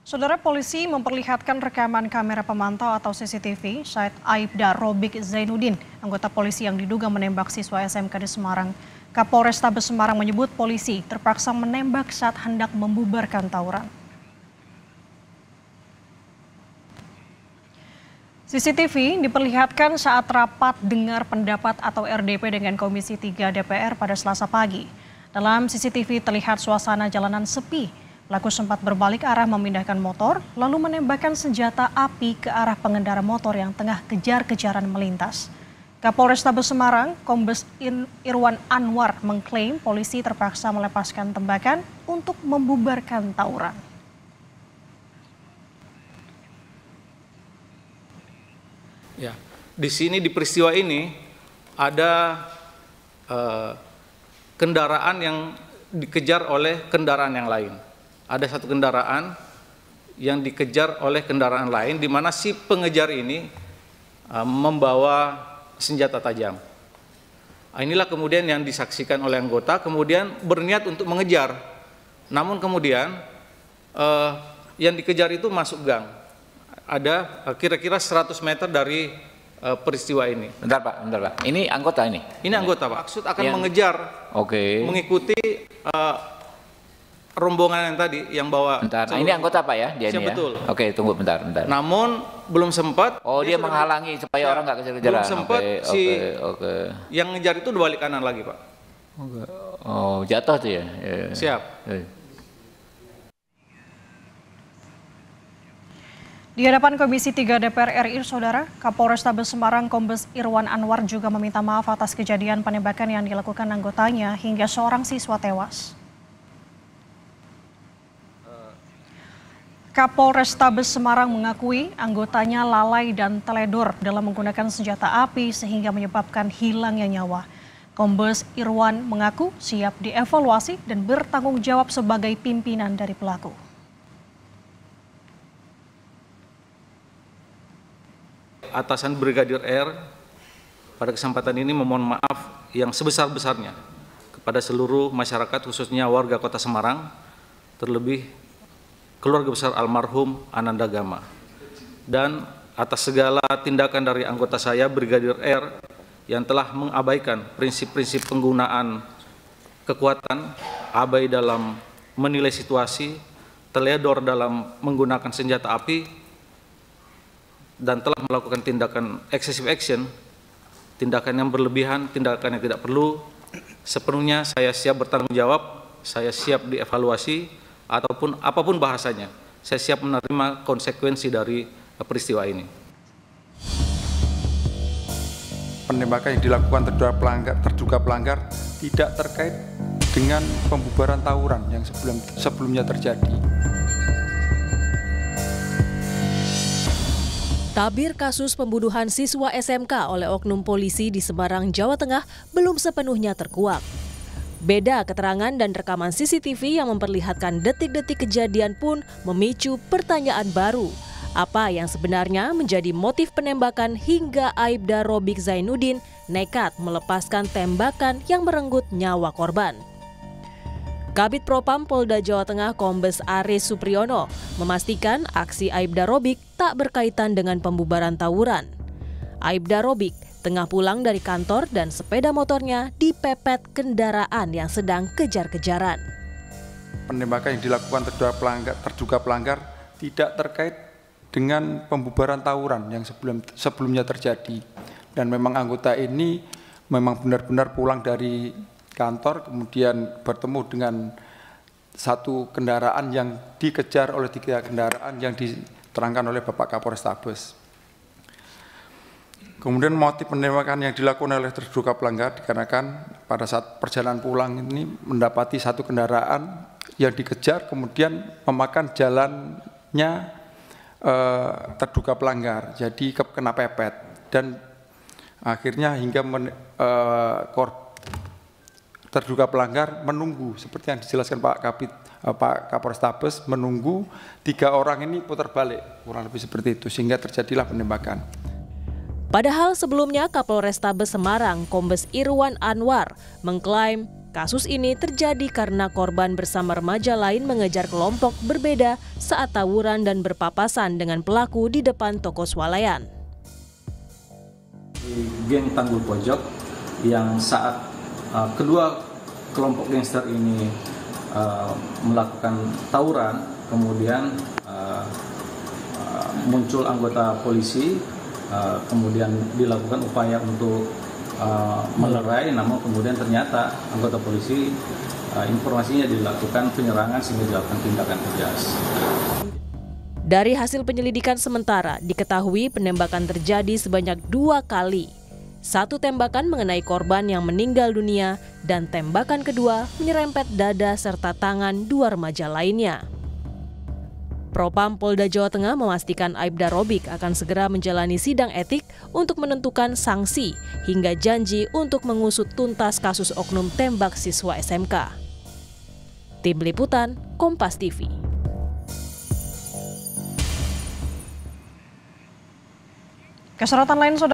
Saudara, polisi memperlihatkan rekaman kamera pemantau atau CCTV saat Aibda Robik Zainuddin, anggota polisi yang diduga menembak siswa SMK di Semarang. Kapolrestabes Semarang menyebut polisi terpaksa menembak saat hendak membubarkan tawuran. CCTV diperlihatkan saat rapat dengar pendapat atau RDP dengan Komisi 3 DPR pada Selasa pagi. Dalam CCTV terlihat suasana jalanan sepi. Pelaku sempat berbalik arah memindahkan motor, lalu menembakkan senjata api ke arah pengendara motor yang tengah kejar-kejaran melintas. Kapolrestabes Semarang, Kombes Irwan Anwar mengklaim polisi terpaksa melepaskan tembakan untuk membubarkan tawuran. Ya, di sini di peristiwa ini ada kendaraan yang dikejar oleh kendaraan yang lain. Ada satu kendaraan yang dikejar oleh kendaraan lain, di mana si pengejar ini membawa senjata tajam. Inilah kemudian yang disaksikan oleh anggota, kemudian berniat untuk mengejar. Namun kemudian yang dikejar itu masuk gang. Ada kira-kira 100 meter dari peristiwa ini. Bentar Pak. Ini anggota ini? Ini anggota Pak. Maksud akan mengejar, mengikuti rombongan yang tadi yang bawa. Bentar, ini anggota Pak ya? Dia siap, ini ya? betul. Oke, tunggu bentar. Namun belum sempat. Oh, dia menghalangi supaya orang nggak kejar-kejaran. Belum sempat yang ngejar itu udah balik kanan lagi Pak. Oh, jatuh tuh ya? Siap. Di hadapan Komisi 3 DPR RI, Saudara, Kapolrestabes Semarang Kombes Irwan Anwar juga meminta maaf atas kejadian penembakan yang dilakukan anggotanya hingga seorang siswa tewas. Kapolrestabes Semarang mengakui anggotanya lalai dan teledor dalam menggunakan senjata api sehingga menyebabkan hilangnya nyawa. Kombes Irwan mengaku siap dievaluasi dan bertanggung jawab sebagai pimpinan dari pelaku. Atasan Brigadir R pada kesempatan ini memohon maaf yang sebesar-besarnya kepada seluruh masyarakat, khususnya warga Kota Semarang, terlebih keluarga besar almarhum Ananda Gama, dan atas segala tindakan dari anggota saya Brigadir R yang telah mengabaikan prinsip-prinsip penggunaan kekuatan, abai dalam menilai situasi, teledor dalam menggunakan senjata api, dan telah melakukan tindakan excessive action, tindakan yang berlebihan, tindakan yang tidak perlu. Sepenuhnya saya siap bertanggung jawab, saya siap dievaluasi, ataupun apapun bahasanya, saya siap menerima konsekuensi dari peristiwa ini. Penembakan yang dilakukan terduga pelanggar tidak terkait dengan pembubaran tawuran yang sebelumnya terjadi. Tabir kasus pembunuhan siswa SMK oleh oknum polisi di Semarang, Jawa Tengah belum sepenuhnya terkuak. Beda keterangan dan rekaman CCTV yang memperlihatkan detik-detik kejadian pun memicu pertanyaan baru. Apa yang sebenarnya menjadi motif penembakan hingga Aibda Robik Zainuddin nekat melepaskan tembakan yang merenggut nyawa korban? Kabid Propam Polda Jawa Tengah Kombes Aris Supriyono memastikan aksi Aibda Robik tak berkaitan dengan pembubaran tawuran. Aibda Robik tengah pulang dari kantor dan sepeda motornya dipepet kendaraan yang sedang kejar-kejaran. Penembakan yang dilakukan terduga pelanggar tidak terkait dengan pembubaran tawuran yang sebelumnya terjadi. Dan memang anggota ini memang benar-benar pulang dari kantor, kemudian bertemu dengan satu kendaraan yang dikejar oleh 3 kendaraan yang diterangkan oleh Bapak Kapolrestabes. Kemudian motif penembakan yang dilakukan oleh terduga pelanggar dikarenakan pada saat perjalanan pulang ini mendapati satu kendaraan yang dikejar, kemudian memakan jalannya terduga pelanggar, jadi kena pepet, dan akhirnya hingga terduga pelanggar menunggu, seperti yang dijelaskan Pak Kapolrestabes, menunggu 3 orang ini putar balik, kurang lebih seperti itu, sehingga terjadilah penembakan. Padahal sebelumnya Kapolrestabes Semarang Kombes Irwan Anwar mengklaim Kasus ini terjadi karena korban bersama remaja lain mengejar kelompok berbeda saat tawuran dan berpapasan dengan pelaku di depan toko swalayan. Geng Tanggul Pojok yang saat kedua kelompok gangster ini melakukan tawuran, kemudian muncul anggota polisi, kemudian dilakukan upaya untuk melerai, namun kemudian ternyata anggota polisi informasinya dilakukan penyerangan sehingga dilakukan tindakan tegas. Dari hasil penyelidikan sementara, diketahui penembakan terjadi sebanyak 2 kali. 1 tembakan mengenai korban yang meninggal dunia dan tembakan kedua menyerempet dada serta tangan 2 remaja lainnya. Propam Polda Jawa Tengah memastikan Aibda Robik akan segera menjalani sidang etik untuk menentukan sanksi hingga janji untuk mengusut tuntas kasus oknum tembak siswa SMK. Tim Liputan, Kompas TV. Kesorotan lain, Saudara.